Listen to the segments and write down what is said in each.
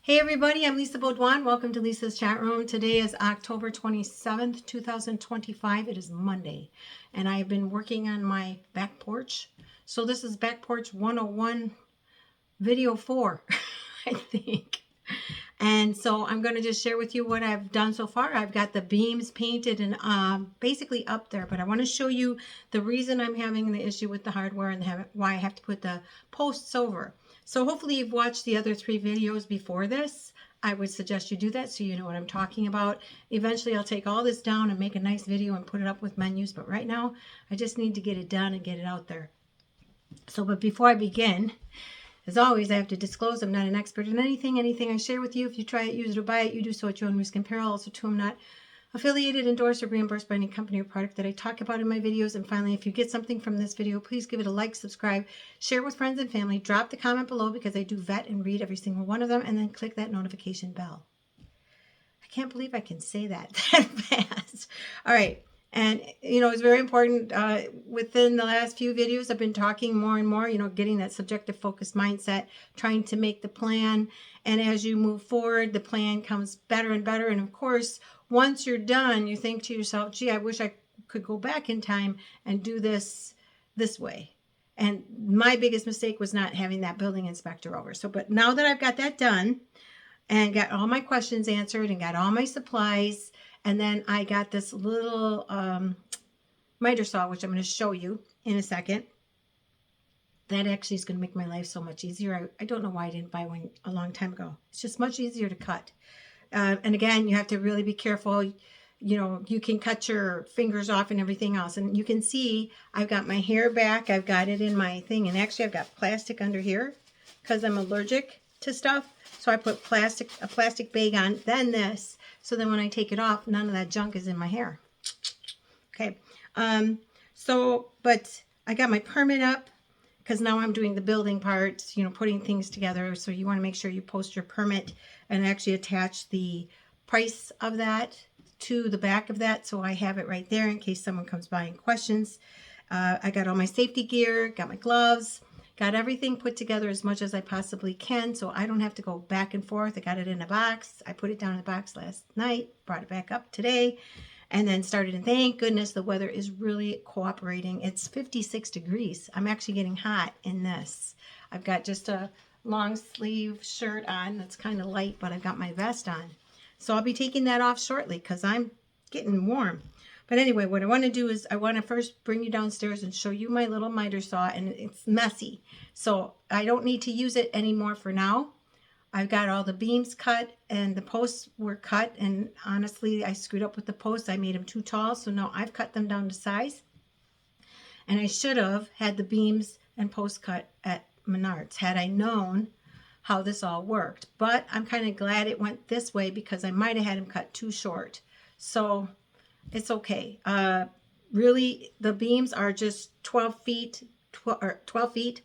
Hey everybody, I'm Lisa Baudouin. Welcome to Lisa's chat room. Today is October 27th, 2025. It is Monday, and I have been working on my back porch. So this is back porch 101 video 4, I think. And so I'm going to just share with you what I've done so far. I've got the beams painted and basically up there, but I want to show you the reason I'm having the issue with the hardware and why I have to put the posts over. So hopefully you've watched the other 3 videos before this. I would suggest you do that so you know what I'm talking about. Eventually I'll take all this down and make a nice video and put it up with menus, but right now I just need to get it done and get it out there. So, but before I begin, as always, I have to disclose I'm not an expert in anything. Anything I share with you, if you try it, use it, or buy it, you do so at your own risk and peril. Also, too, I'm not affiliated, endorsed, or reimbursed by any company or product that I talk about in my videos. And finally, if you get something from this video, please give it a like, subscribe, share with friends and family, drop the comment below because I do vet and read every single one of them, and then click that notification bell. I can't believe I can say that fast. All right. And, you know, it's very important. Within the last few videos, I've been talking more and more, you know, getting that subjective focused mindset, trying to make the plan. And as you move forward, the plan comes better and better. And of course, once you're done, you think to yourself, gee, I wish I could go back in time and do this way. And my biggest mistake was not having that building inspector over. So, but now that I've got that done and got all my questions answered and got all my supplies, and then I got this little miter saw, which I'm going to show you in a second. That actually is going to make my life so much easier. I don't know why I didn't buy one a long time ago. It's just much easier to cut. And again, you have to really be careful. You know, you can cut your fingers off and everything else. And you can see I've got my hair back. I've got it in my thing. And actually, I've got plastic under here because I'm allergic to stuff. So I put a plastic bag on, then this. So then when I take it off, none of that junk is in my hair. Okay. But I got my permit up because now I'm doing the building parts, you know, putting things together. So you want to make sure you post your permit and actually attach the price of that to the back of that. So I have it right there in case someone comes by and questions. I got all my safety gear, got my gloves, got everything put together as much as I possibly can so I don't have to go back and forth. I got it in a box. I put it down in the box last night, brought it back up today, and then started. And thank goodness the weather is really cooperating. It's 56 degrees. I'm actually getting hot in this. I've got just a long sleeve shirt on that's kind of light, but I've got my vest on. So I'll be taking that off shortly because I'm getting warm. But anyway, what I want to do is I want to first bring you downstairs and show you my little miter saw, and it's messy. So I don't need to use it anymore for now. I've got all the beams cut and the posts were cut, and honestly, I screwed up with the posts. I made them too tall, so now I've cut them down to size. And I should have had the beams and posts cut at Menards had I known how this all worked. But I'm kind of glad it went this way because I might have had them cut too short. So it's okay. Really, the beams are just 12 feet,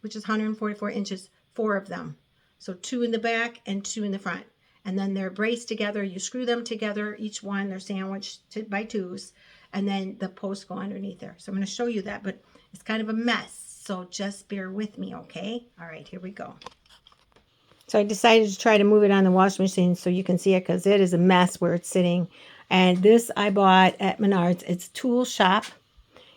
which is 144 inches, 4 of them. So 2 in the back and 2 in the front. And then they're braced together. You screw them together, each one. They're sandwiched by 2s. And then the posts go underneath there. So I'm going to show you that, but it's kind of a mess. So just bear with me, okay? All right, here we go. So I decided to try to move it on the washing machine so you can see it because it is a mess where it's sitting. And this I bought at Menards. It's Tool Shop.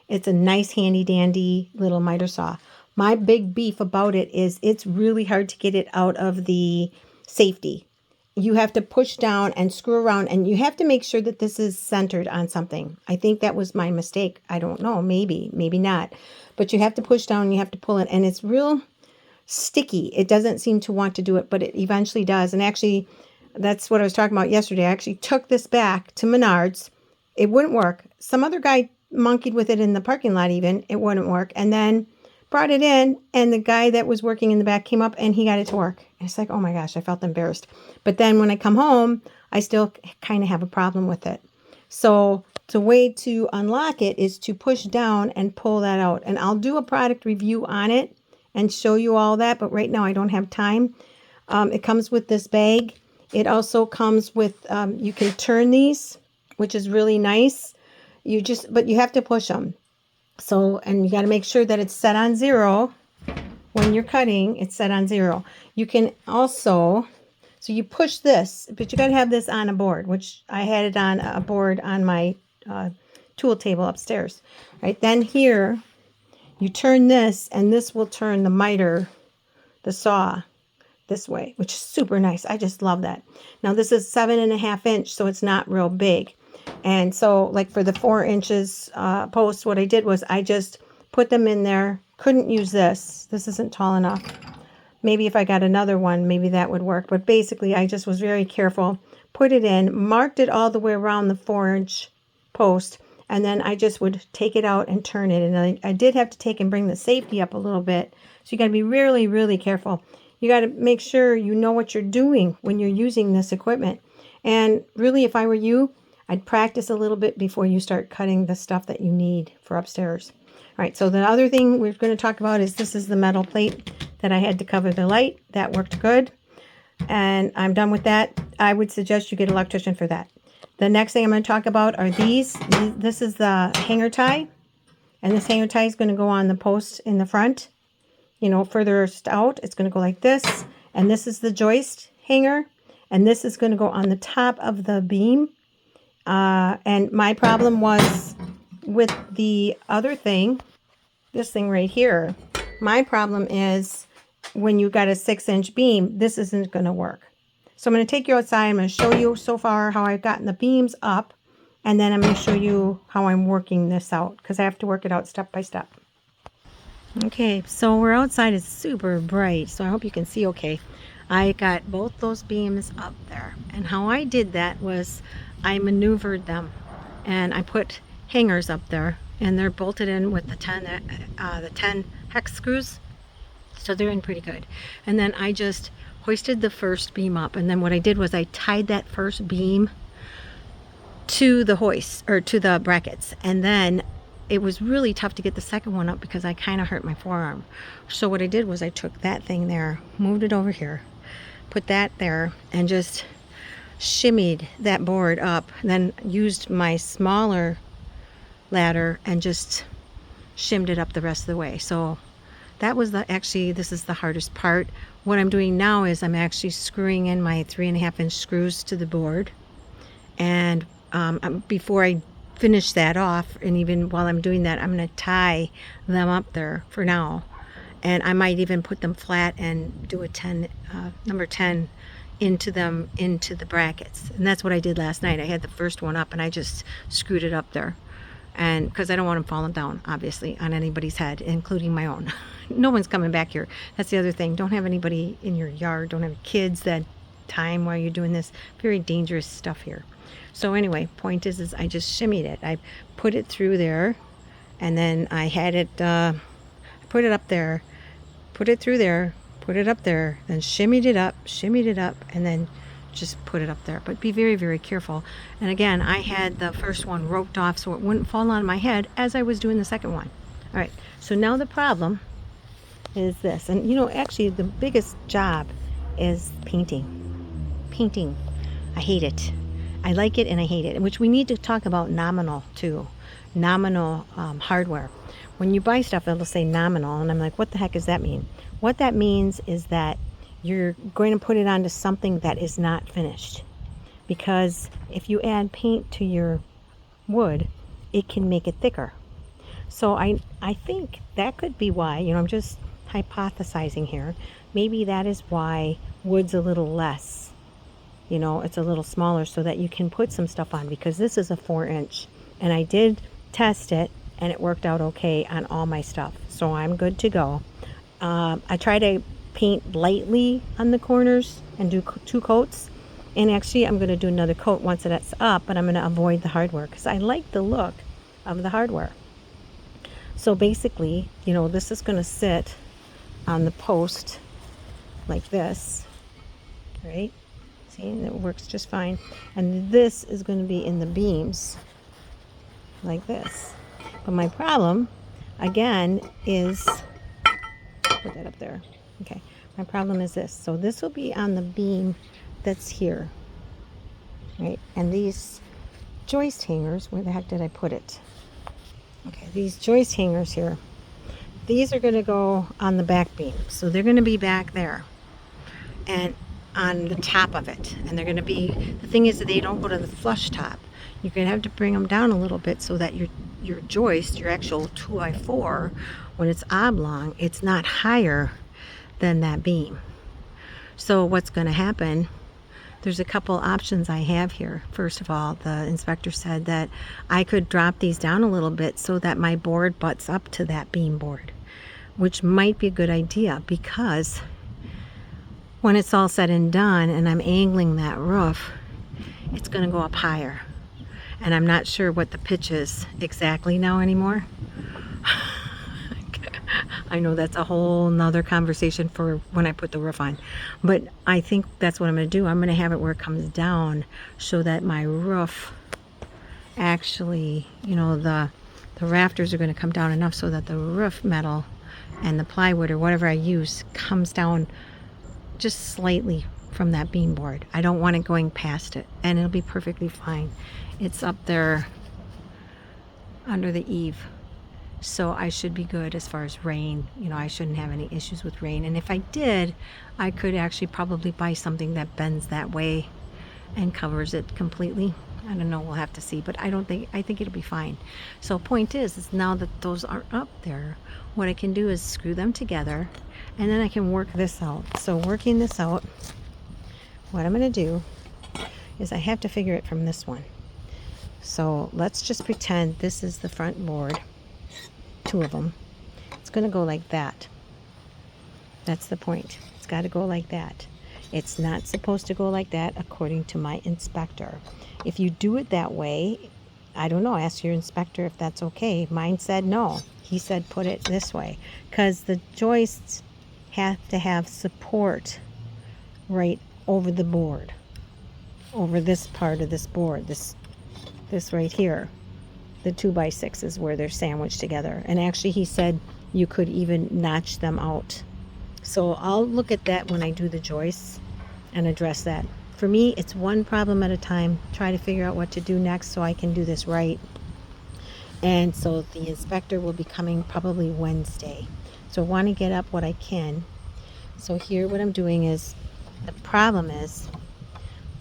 It's a nice handy dandy little miter saw. My big beef about it is it's really hard to get it out of the safety. You have to push down and screw around, and you have to make sure that this is centered on something. I think that was my mistake. I don't know. Maybe not. But you have to push down and you have to pull it, and it's real sticky. It doesn't seem to want to do it, but it eventually does. And actually, that's what I was talking about yesterday. I actually took this back to Menards. It wouldn't work. Some other guy monkeyed with it in the parking lot even. It wouldn't work. And then brought it in, and the guy that was working in the back came up and he got it to work. And it's like, oh my gosh, I felt embarrassed. But then when I come home, I still kind of have a problem with it. So the way to unlock it is to push down and pull that out. And I'll do a product review on it and show you all that. But right now I don't have time. It comes with this bag. It also comes with, you can turn these, which is really nice. But you have to push them. So, and you got to make sure that it's set on 0. When you're cutting, it's set on 0. You can also, So you push this, but you got to have this on a board, which I had it on a board on my tool table upstairs. Right, then here you turn this, and this will turn the miter, the saw, this way, which is super nice. I just love that. Now this is 7.5 inch, so it's not real big. And so like for the 4 inches posts, what I did was I just put them in there. Couldn't use this. This isn't tall enough. Maybe if I got another one, maybe that would work. But basically, I just was very careful. Put it in, marked it all the way around the 4-inch post, and then I just would take it out and turn it. And I did have to take and bring the safety up a little bit. So you got to be really, really careful. You got to make sure you know what you're doing when you're using this equipment. And really, if I were you, I'd practice a little bit before you start cutting the stuff that you need for upstairs. All right, so the other thing we're going to talk about is this is the metal plate that I had to cover the light. That worked good. And I'm done with that. I would suggest you get an electrician for that. The next thing I'm going to talk about are these. This is the hanger tie. And this hanger tie is going to go on the post in the front. You know, further out, it's going to go like this. And this is the joist hanger. And this is going to go on the top of the beam. And my problem was with the other thing, this thing right here. My problem is when you got a 6-inch beam, this isn't going to work. So I'm going to take you outside. I'm going to show you so far how I've gotten the beams up. And then I'm going to show you how I'm working this out, because I have to work it out step by step. Okay, so we're outside. It's super bright, so I hope you can see okay. I got both those beams up there. And how I did that was I maneuvered them. And I put hangers up there. And they're bolted in with the 10 hex screws. So they're in pretty good. And then I just hoisted the first beam up. And then what I did was I tied that first beam to the hoist, or to the brackets. And then it was really tough to get the second one up because I kind of hurt my forearm. So what I did was I took that thing there, moved it over here, put that there, and just shimmied that board up. Then used my smaller ladder and just shimmed it up the rest of the way. So that was actually this is the hardest part. What I'm doing now is I'm actually screwing in my 3.5-inch screws to the board. And before I finish that off, and even while I'm doing that, I'm going to tie them up there for now. And I might even put them flat and do a number 10 into the brackets. And that's what I did last night. I had the first one up and I just screwed it up there. And because I don't want them falling down, obviously, on anybody's head, including my own. No one's coming back here. That's the other thing. Don't have anybody in your yard. Don't have kids that time while you're doing this. Very dangerous stuff here. So anyway, point is I just shimmied it. I put it through there, and then I had it, put it up there, put it through there, put it up there, then shimmied it up, and then just put it up there. But be very, very careful. And again, I had the first one roped off so it wouldn't fall on my head as I was doing the second one. All right, so now the problem is this. And you know, actually the biggest job is painting. Painting. I hate it. I like it and I hate it, which we need to talk about nominal too. Nominal hardware. When you buy stuff, it'll say nominal, and I'm like, what the heck does that mean? What that means is that you're going to put it onto something that is not finished. Because if you add paint to your wood, it can make it thicker. So I think that could be why, you know, I'm just hypothesizing here. Maybe that is why wood's a little less. You know, it's a little smaller so that you can put some stuff on, because this is a 4-inch. And I did test it and it worked out okay on all my stuff. So I'm good to go. I try to paint lightly on the corners and do 2 coats. And actually I'm going to do another coat once that's up, but I'm going to avoid the hardware because I like the look of the hardware. So basically, you know, this is going to sit on the post like this, right? See, and it works just fine. And this is going to be in the beams like this. But my problem, again, is, put that up there. Okay, my problem is this. So this will be on the beam that's here, right? And these joist hangers, where the heck did I put it? Okay, these joist hangers here, these are going to go on the back beam. So they're going to be back there. And on the top of it, and they're going to be, the thing is that they don't go to the flush top. You're going to have to bring them down a little bit so that your joist, your actual 2x4, when it's oblong, it's not higher than that beam. So what's going to happen, there's a couple options I have here. First of all, the inspector said that I could drop these down a little bit so that my board butts up to that beam board, which might be a good idea, because when it's all said and done and I'm angling that roof, it's going to go up higher. And I'm not sure what the pitch is exactly now anymore. I know that's a whole nother conversation for when I put the roof on. But I think that's what I'm going to do. I'm going to have it where it comes down so that my roof actually, the rafters are going to come down enough so that the roof metal and the plywood or whatever I use comes down just slightly from that beam board. I don't want it going past it, and it'll be perfectly fine. It's up there under the eave, so I should be good as far as rain. I shouldn't have any issues with rain, and if I did, I could actually probably buy something that bends that way and covers it completely. I don't know, we'll have to see, but I think it'll be fine. So point is now that those are up there, what I can do is screw them together, and then I can work this out. So working this out, what I'm going to do is I have to figure it from this one. So let's just pretend this is the front board, 2 of them. It's going to go like that. That's the point. It's got to go like that. It's not supposed to go like that according to my inspector. If you do it that way, I don't know, ask your inspector if that's okay. Mine said no. He said put it this way, because the joists have to have support right over the board, over this part of this board, this right here. The 2x6 is where they're sandwiched together. And actually he said you could even notch them out. So I'll look at that when I do the joists and address that. For me, it's one problem at a time. Try to figure out what to do next so I can do this right. And so the inspector will be coming probably Wednesday. So I want to get up what I can. So here what I'm doing is, the problem is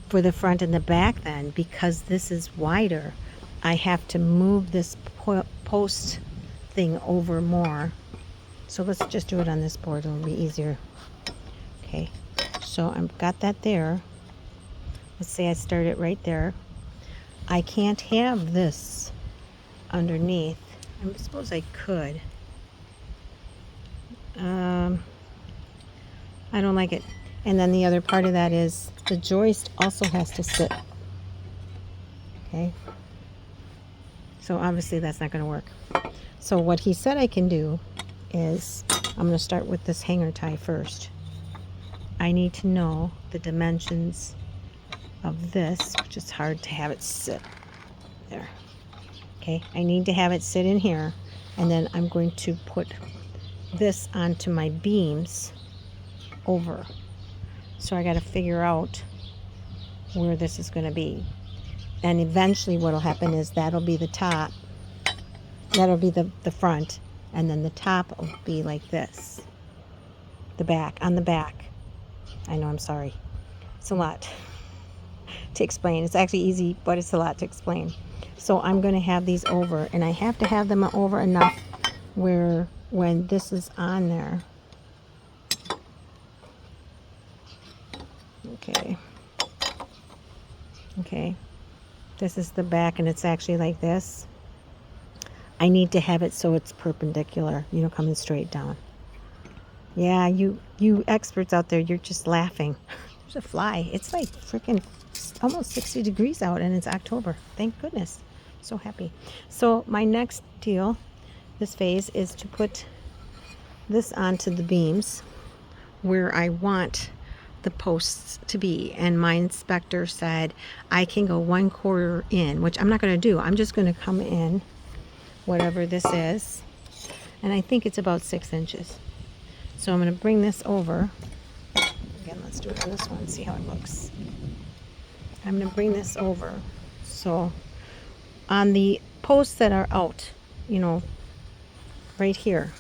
for the front and the back then, because this is wider, I have to move this post thing over more. So let's just do it on this board, it'll be easier. Okay, so I've got that there. Let's say I start it right there. I can't have this underneath. I suppose I could. I don't like it. And then the other part of that is the joist also has to sit. Okay. So obviously that's not going to work. So what he said I can do is, I'm going to start with this hanger tie first. I need to know the dimensions of this, which is hard to have it sit there. Okay, I need to have it sit in here, and then I'm going to put this onto my beams over. So I got to figure out where this is going to be. And eventually what will happen is that'll be the top. That'll be the front. And then the top will be like this. The back, on the back. I know, I'm sorry. It's a lot to explain. It's actually easy, but it's a lot to explain. So I'm going to have these over. And I have to have them over enough where when this is on there. Okay. Okay. This is the back, and it's actually like this. I need to have it so it's perpendicular, coming straight down. Yeah, you experts out there, you're just laughing. There's a fly. It's like freaking almost 60 degrees out, and it's October. Thank goodness. So happy. So my next deal, this phase, is to put this onto the beams where I want the posts to be, and my inspector said I can go 1/4 in, which I'm not going to do. I'm just going to come in whatever this is, and I think it's about 6 inches. So I'm going to bring this over again. Let's do it on this one, see how it looks. I'm going to bring this over, so on the posts that are out, right here,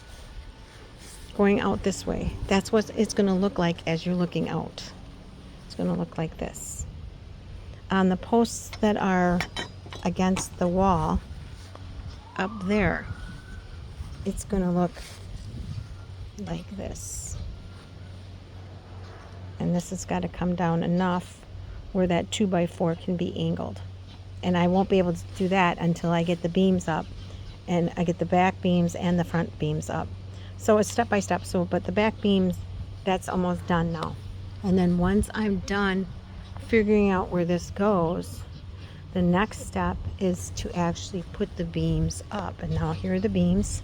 going out this way, that's what it's going to look like as you're looking out. going to look like this. On the posts that are against the wall up there, it's going to look like this. And this has got to come down enough where that 2x4 can be angled. And I won't be able to do that until I get the beams up, and I get the back beams and the front beams up. So it's step by step. So, but the back beams, that's almost done now. And then once I'm done figuring out where this goes, the next step is to actually put the beams up. And now here are the beams,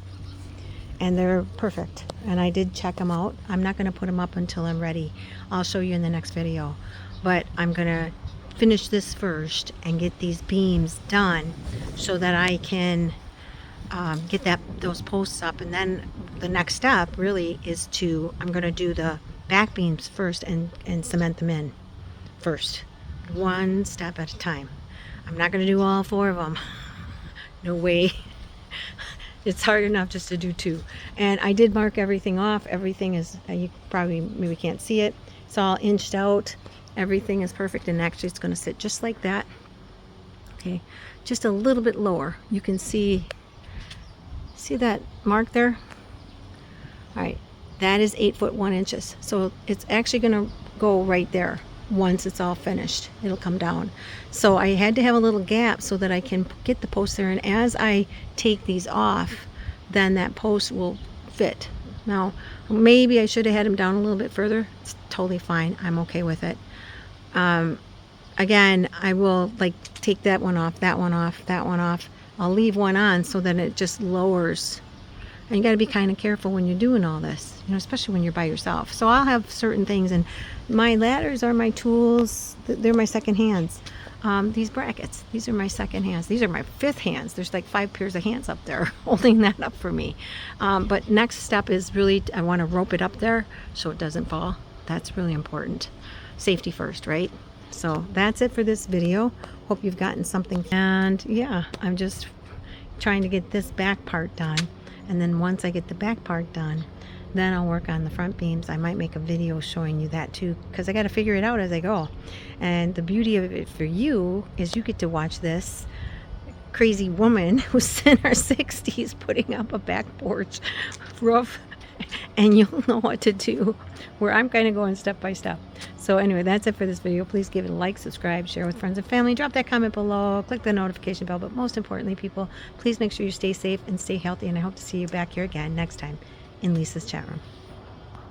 and they're perfect. And I did check them out. I'm not going to put them up until I'm ready. I'll show you in the next video. But I'm going to finish this first and get these beams done so that I can get those posts up. And then the next step really is I'm going to do the back beams first and cement them in first, one step at a time. I'm not going to do all 4 of them. No way. It's hard enough just to do 2. And I did mark everything off. Everything is, you probably maybe can't see it, it's all inched out. Everything is perfect, and actually it's going to sit just like that. Okay, just a little bit lower. You can see that mark there? All right, that is 8 foot 1 inches. So it's actually going to go right there. Once it's all finished, it'll come down. So I had to have a little gap so that I can get the post there, and as I take these off, then that post will fit. Now maybe I should have had them down a little bit further. It's totally fine. I'm okay with it. Again, I will like take that one off, that one off, that one off. I'll leave one on so that it just lowers. And you got to be kind of careful when you're doing all this, you know, especially when you're by yourself. So I'll have certain things, and my ladders are my tools. They're my second hands. These brackets, these are my second hands. These are my 5th hands. There's like 5 pairs of hands up there holding that up for me. But next step is really, I want to rope it up there so it doesn't fall. That's really important. Safety first, right? So that's it for this video. Hope you've gotten something. And yeah, I'm just trying to get this back part done. And then once I get the back part done, then I'll work on the front beams. I might make a video showing you that too, because I got to figure it out as I go. And the beauty of it for you is you get to watch this crazy woman who's in her 60s putting up a back porch roof, and you'll know what to do, where I'm kind of going step by step. So anyway, that's it for this video. Please give it a like, subscribe, share with friends and family, drop that comment below, click the notification bell. But most importantly, people, please make sure you stay safe and stay healthy, and I hope to see you back here again next time in Lisa's chat room.